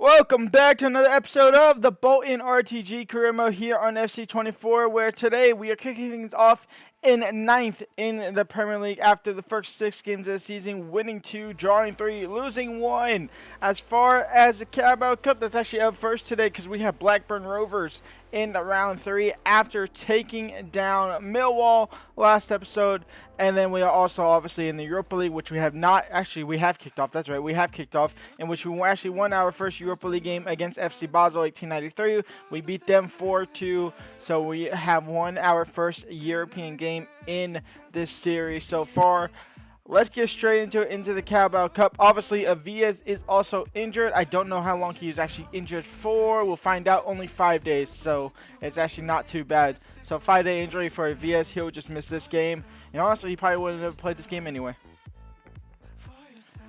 Welcome back to another episode of the Bolton RTG Career Mode here on FC24, where today we are kicking things off in 9th in the Premier League after the first 6 games of the season, winning 2, drawing 3, losing 1. As far as the Carabao Cup, that's actually up first today because we have Blackburn Rovers in round 3 after taking down Millwall last episode. And then we are also obviously in the Europa League, which we have not, actually we have kicked off, that's right, we have kicked off, in which we actually won our first Europa League game against FC Basel 1893. We beat them 4-2, so we have won our first European game in this series so far. Let's get straight into the Carabao Cup. Obviously, Avias is also injured. I don't know how long he is actually injured for. We'll find out. Only 5 days, so it's actually not too bad. So 5-day injury for Avias. He'll just miss this game. And honestly, he probably wouldn't have played this game anyway.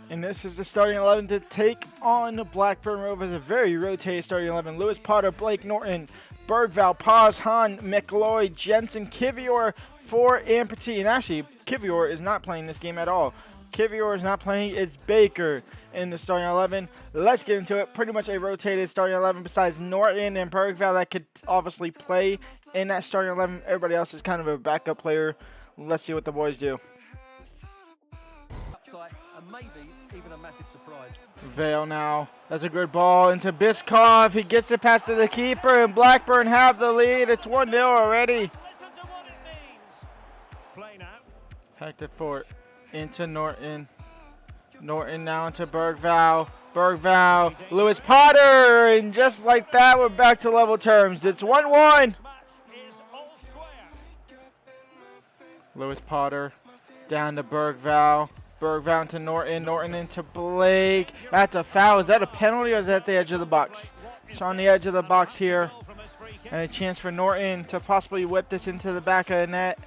And this is the starting 11 to take on the Blackburn Rovers. A very rotated starting 11. Lewis Potter, Blake Norton, Bergvall, Paz, Hahn, McLeod, Jensen, Kivior, for Ampati. And actually, Kivior is not playing this game at all. Kivior is not playing. It's Baker in the starting 11. Let's get into it. Pretty much a rotated starting 11 besides Norton and Bergvall that could obviously play in that starting 11. Everybody else is kind of a backup player. Let's see what the boys do. Maybe even a massive surprise. Vale now. That's a good ball into Biskov. He gets it past to the keeper, and Blackburn have the lead. It's 1-0 already. Hector Fort into Norton. Norton now into Bergvall. Bergvall, Lewis Potter, and just like that, we're back to level terms. It's 1-1. Lewis Potter down to Bergvall. Bergvall into Norton. Norton into Blake. That's a foul. Is that a penalty or is that at the edge of the box? It's on the edge of the box here. And a chance for Norton to possibly whip this into the back of the net.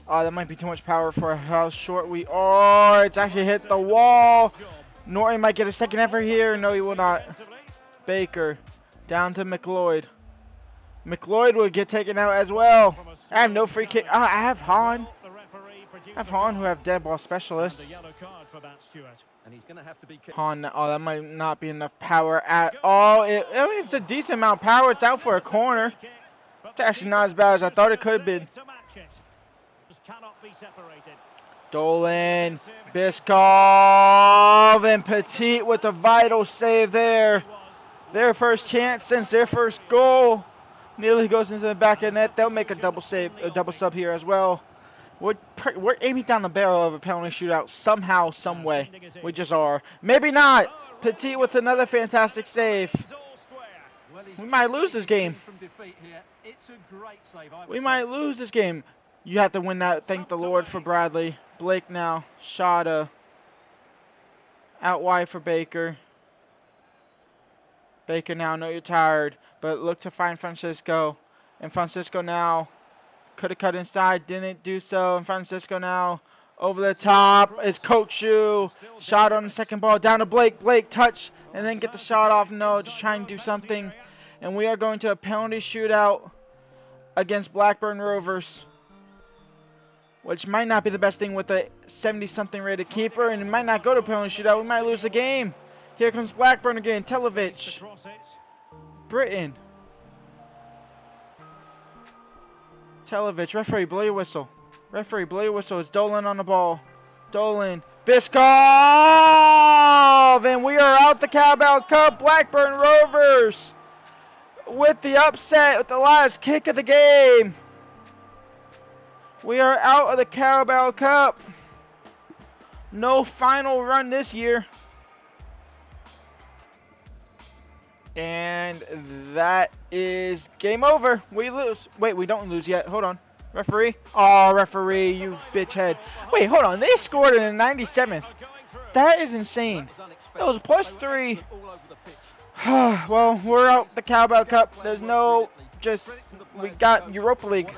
Oh, that might be too much power for how short we are. It's actually hit the wall. Norton might get a second effort here. No, he will not. Baker down to McLeod. McLeod will get taken out as well. I have no free kick. I have Hahn. I have Hahn who have dead ball specialists. Hahn, oh, that might not be enough power at all. I mean, it's a decent amount of power. It's out for a corner. It's actually not as bad as I thought it could have been. Dolan, Biskov, and Petit with the vital save there. Their first chance since their first goal. Nearly goes into the back of the net. They'll make a double save, a double sub here as well. We're aiming down the barrel of a penalty shootout somehow, some way. We just are. Maybe not. Petit with another fantastic save. We might lose this game. We might lose this game. You have to win that. Thank the Lord for Bradley. Blake now. Shada. Out wide for Baker. Baker now. I know you're tired, but look to find Francisco. And Francisco now. Could have cut inside, didn't do so. And Francisco now over the top. It's Coach Shu. Shot on the second ball. Down to Blake. Blake touch and then get the shot off. No, just trying to do something. And we are going to a penalty shootout against Blackburn Rovers, which might not be the best thing with a 70-something rated keeper. And it might not go to a penalty shootout. We might lose the game. Here comes Blackburn again. Televic. Britain. Televic, referee, blow your whistle. Referee, blow your whistle. It's Dolan on the ball. Dolan. Biskov! And we are out the Carabao Cup. Blackburn Rovers with the upset with the last kick of the game. We are out of the Carabao Cup. No final run this year. And that is game over. We lose. Wait, we don't lose yet. Hold on. Referee. Oh, referee, you bitch head. Wait, hold on. They scored in the 97th. That is insane. It was +3. Well, we're out the Carabao Cup. There's no we got Europa League.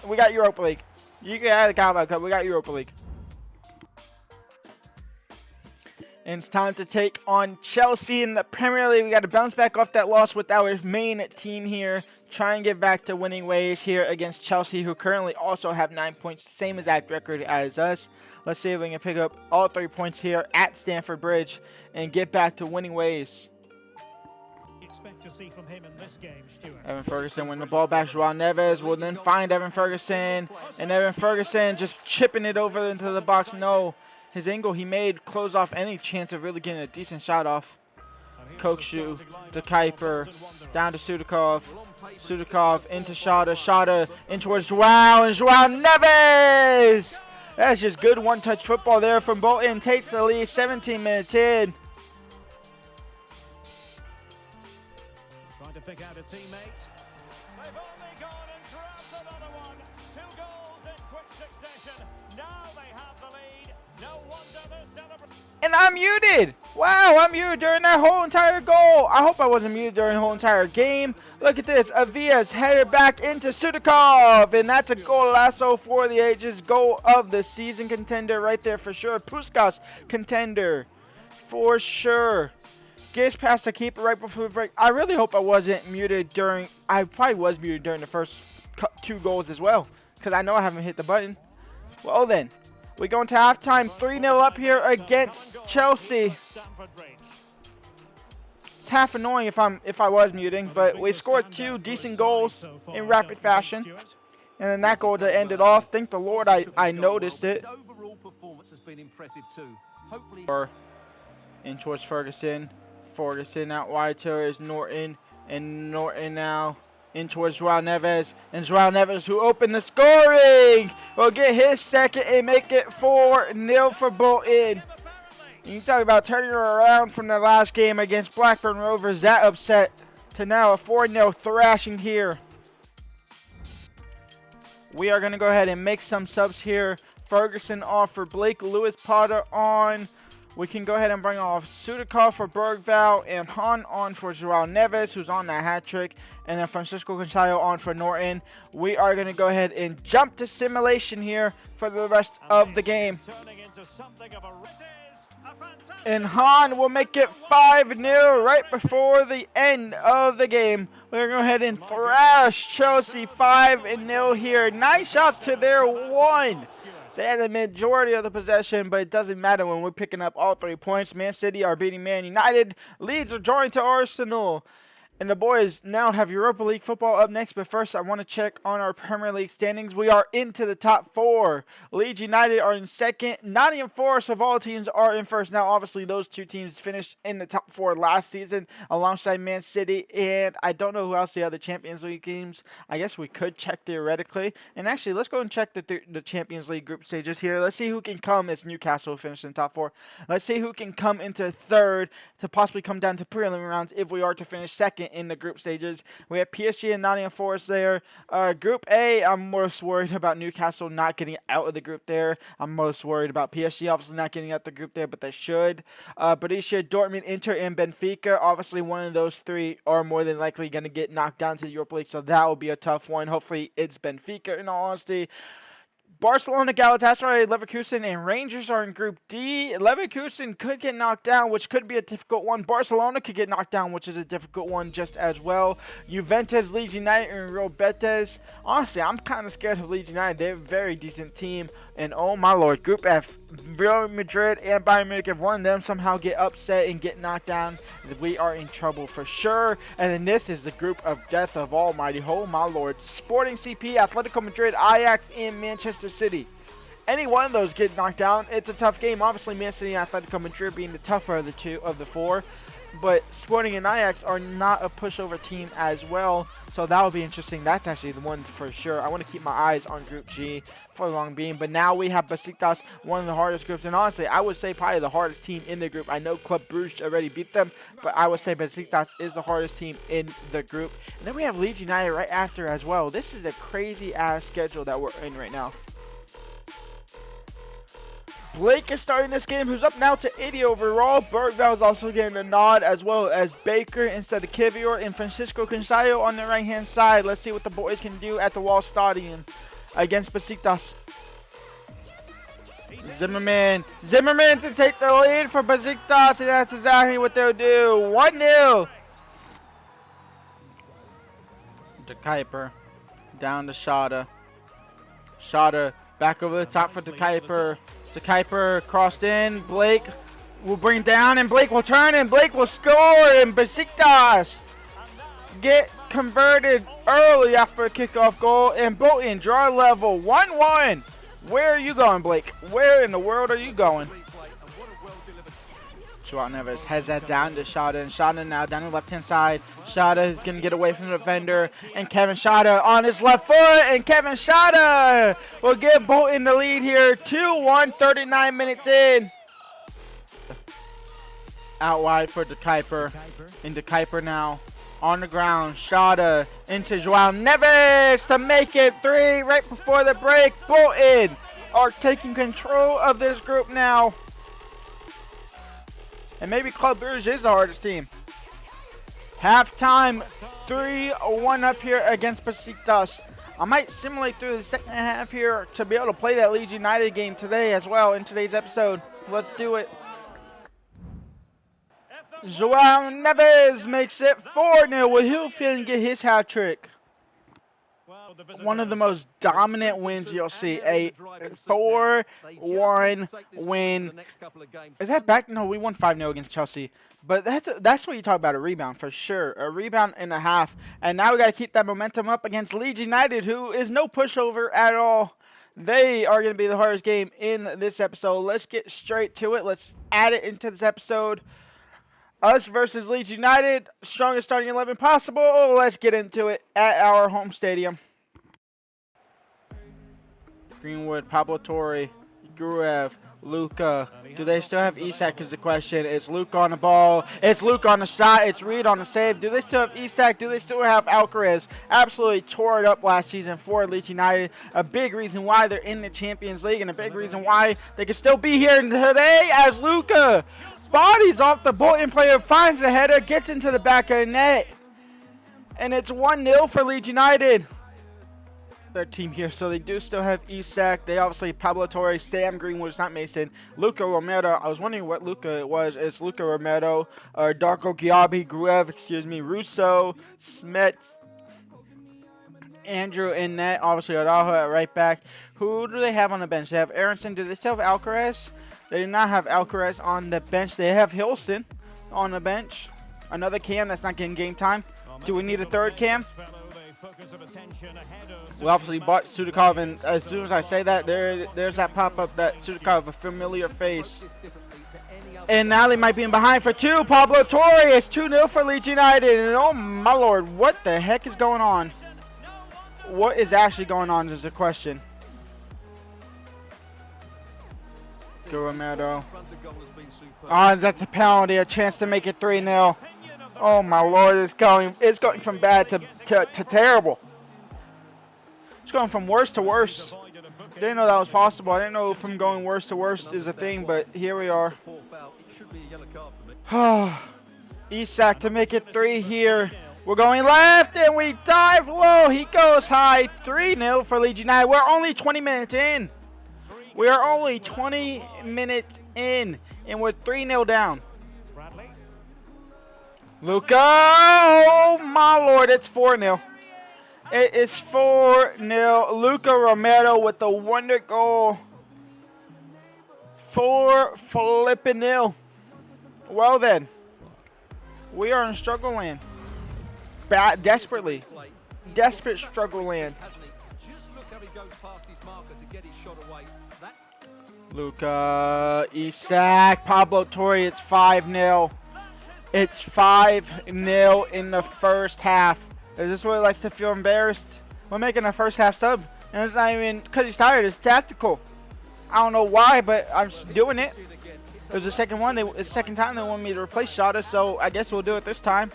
We got Europa League. You can have the Carabao Cup. We got Europa League. And it's time to take on Chelsea in the Premier League. We got to bounce back off that loss with our main team here. try and get back to winning ways here against Chelsea, who currently also have 9 points, same exact record as us. Let's see if we can pick up all 3 points here at Stamford Bridge and get back to winning ways. To see from him in this game, Stuart. Evan Ferguson win the ball back. Joao Neves will then find Evan Ferguson, and Evan Ferguson just chipping it over into the box. No, his angle he made closed off any chance of really getting a decent shot off. Kokshu to Kuiper, down to Sudakov. Sudakov into Shada. Shada in towards Joao, and Joao Neves! That's just good one-touch football there from Bolton. Takes the lead 17 minutes in. To pick out a teammate. They've only gone and grabbed another one. 2 goals in quick succession. Now they have the lead. No wonder they're celebrating. And I'm muted. Wow, I'm muted during that whole entire goal. I hope I wasn't muted during the whole entire game. Look at this. Avia's headed back into Sudakov. And that's a golazo for the ages. Goal of the season contender right there for sure. Puskas contender for sure. Gets past the keeper right before the break. I really hope I wasn't muted during. I probably was muted during the first 2 goals as well, because I know I haven't hit the button. Well then, we go into halftime, 3-0 up here against Chelsea. It's half annoying if I was muting, but we scored 2 decent goals in rapid fashion, and then that goal to end it off. Thank the Lord I noticed it. Overall performance has been impressive too. Hopefully. In towards Ferguson. Ferguson out wide towards Norton, and Norton now in towards Joao Neves, and Joao Neves, who opened the scoring, will get his second and make it 4-0 for Bolton. You can talk about turning around from the last game against Blackburn Rovers, that upset, to now a 4-0 thrashing here. We are going to go ahead and make some subs here. Ferguson off for Blake, Lewis Potter on. We can go ahead and bring off Sudakov for Bergvall, and Han on for Joao Neves, who's on that hat trick, and then Francisco Conchayo on for Norton. We are going to go ahead and jump to simulation here for the rest of the game. And Han will make it 5-0 right before the end of the game. We're going to go ahead and thrash Chelsea 5-0 here. 9 shots to their 1. They had the majority of the possession, but it doesn't matter when we're picking up all 3 points. Man City are beating Man United. Leeds are drawing to Arsenal. And the boys now have Europa League football up next. But first, I want to check on our Premier League standings. We are into the top 4. Leeds United are in second. Nottingham Forest of all teams are in first. Now, obviously, those 2 teams finished in the top 4 last season alongside Man City. And I don't know who else the other Champions League teams. I guess we could check theoretically. And actually, let's go and check the Champions League group stages here. Let's see who can come as Newcastle finished in the top 4. Let's see who can come into third to possibly come down to prelim rounds if we are to finish second in the group stages. We have PSG and Nottingham Forest there. Group A, I'm most worried about Newcastle not getting out of the group there. I'm most worried about PSG obviously not getting out the group there, but they should. Borussia Dortmund, Inter, and Benfica. Obviously, one of those 3 are more than likely going to get knocked down to the Europa League, so that will be a tough one. Hopefully, it's Benfica in all honesty. Barcelona, Galatasaray, Leverkusen, and Rangers are in Group D. Leverkusen could get knocked down, which could be a difficult one. Barcelona could get knocked down, which is a difficult one just as well. Juventus, Leeds United, and Real Betis. Honestly, I'm kind of scared of Leeds United. They're a very decent team. And oh my lord, Group F, Real Madrid and Bayern Munich, if one of them somehow get upset and get knocked down, we are in trouble for sure. And then this is the group of death of almighty. Oh my lord. Sporting CP, Atletico Madrid, Ajax, and Manchester City. Any one of those get knocked down, it's a tough game. Obviously, Man City and Atletico Madrid being the tougher of the 2 of the 4. But Sporting and Ajax are not a pushover team as well, so that will be interesting. That's actually the one for sure. I want to keep my eyes on Group G for the long beam. But now we have Besiktas, one of the hardest groups. And honestly, I would say probably the hardest team in the group. I know Club Brugge already beat them, but I would say Besiktas is the hardest team in the group. And then we have Leeds United right after as well. This is a crazy-ass schedule that we're in right now. Blake is starting this game, who's up now to 80 overall. Bergvall is also getting a nod, as well as Baker instead of Kivior, and Francisco Conchayo on the right-hand side. Let's see what the boys can do at the Wall Stadium against Besiktas. Zimmerman to take the lead for Besiktas, and that's exactly what they'll do. 1-0. De Kuiper. Down to Shada. Shada back over the top for De Kuiper. De Kuiper crossed in. Blake will bring down, and Blake will turn, and Blake will score, and Besiktas get converted early after a kickoff goal, and Bolton draw level 1-1. Where are you going, Blake? Where in the world are you going? Joao Neves has that down to Shada, and Shada now down the left-hand side. Shada is going to get away from the defender, and Kevin Shada on his left foot, and Kevin Shada will give Bolton the lead here, 2-1, 39 minutes in. Out wide for De Kuiper, and De Kuiper now on the ground. Shada into Joao Neves to make it 3 right before the break. Bolton are taking control of this group now. And maybe Club Brugge is the hardest team. Halftime, 3-1 up here against Besiktas. I might simulate through the second half here to be able to play that Leeds United game today as well in today's episode. Let's do it. Joao Neves makes it 4-0. Will Hilfield get his hat trick? One of the most dominant wins you'll see. A 4-1 win. Is that back? No, we won 5-0 against Chelsea. But that's what you talk about, a rebound for sure. A rebound and a half. And now we got to keep that momentum up against Leeds United, who is no pushover at all. They are going to be the hardest game in this episode. Let's get straight to it. Let's add it into this episode. Us versus Leeds United. Strongest starting 11 possible. Let's get into it at our home stadium. Greenwood, Pablo Torre, Gruev, Luka. Do they still have Isak is the question. It's Luka on the ball. It's Luka on the shot. It's Reed on the save. Do they still have Isak? Do they still have Alcaraz? Absolutely tore it up last season for Leeds United. A big reason why they're in the Champions League, and a big reason why they could still be here today, as Luka bodies off the Bolton player, finds the header, gets into the back of the net. And it's 1-0 for Leeds United. Their team here, so they do still have Isak. They obviously Pablo Torre, Sam Greenwood, it's not Mason, Luka Romero. I was wondering what Luka it was. It's Luka Romero, Darko Giabi, Gruev, Russo, Smet, Andrew in net, obviously Araujo at right back. Who do they have on the bench? They have Aronson. Do they still have Alcaraz? They do not have Alcaraz on the bench. They have Hilson on the bench. Another Cam that's not getting game time. Do we need a third Cam? We obviously bought Sudakov, and as soon as I say that, there's that pop-up that Sudakov, a familiar face. And now they might be in behind for 2. Pablo Torre, it's 2-0 for Leeds United. And oh my lord, what the heck is going on? What is actually going on is the question. Romero. Oh, that's a penalty, a chance to make it 3-0. Oh my lord, it's going from bad to terrible. It's going from worse to worse. I didn't know that was possible. I didn't know from going worse to worse is a thing, but here we are. Isak to make it 3 here. We're going left, and we dive low. He goes high. 3-0 for Leeds United. We're only 20 minutes in. We are only 20 minutes in, and we're 3-0 down. Luka, oh my lord, it's 4-0. It is 4-0. Luka Romero with the wonder goal. 4-0. Well then, we are in struggle land. Desperate struggle land. Luka, Isak, Pablo Torre, it's 5-0. It's 5-0 in the first half. Is this what he likes to feel embarrassed? We're making a first half sub. And it's not even because he's tired, it's tactical. I don't know why, but I'm doing it. It was the second one. The second time they wanted me to replace Shada, so I guess we'll do it this time.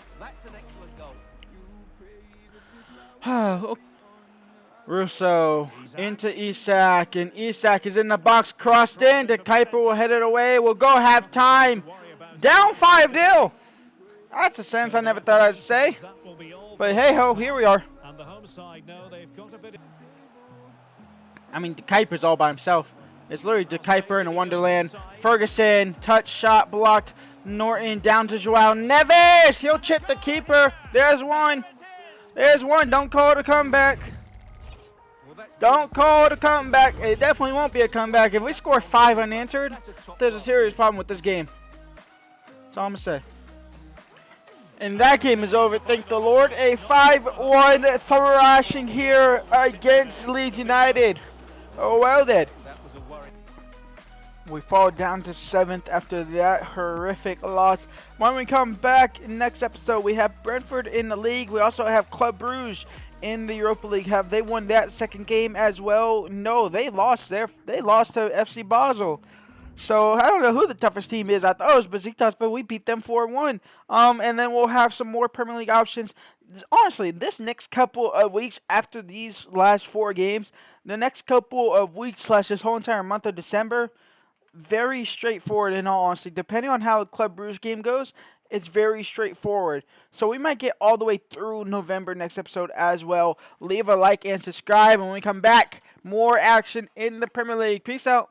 Russo into Isak, and Isak is in the box, crossed in. De Kuiper will head it away. We'll go half time. Down 5-0. That's a sentence I never thought I'd say. But hey ho, here we are. I mean, De Kuiper's all by himself. It's literally De Kuiper in a wonderland. Ferguson, touch shot blocked. Norton down to Joao Neves. He'll chip the keeper. There's one. There's one. Don't call it a comeback. Don't call it a comeback. It definitely won't be a comeback. If we score 5 unanswered, there's a serious problem with this game. That's all I'm going to say. And that game is over, thank the Lord. A 5-1 thrashing here against Leeds United. Oh, well then. We fall down to 7th after that horrific loss. When we come back next episode, we have Brentford in the league. We also have Club Brugge in the Europa League. Have they won that second game as well? No, they lost to FC Basel. So I don't know who the toughest team is. I thought it was Besiktas, but we beat them 4-1. And then we'll have some more Premier League options. Honestly, this next couple of weeks after these last 4 games, the next couple of weeks / this whole entire month of December, very straightforward in all honesty. Depending on how the Club Brugge game goes, it's very straightforward. So we might get all the way through November next episode as well. Leave a like and subscribe. When we come back, more action in the Premier League. Peace out.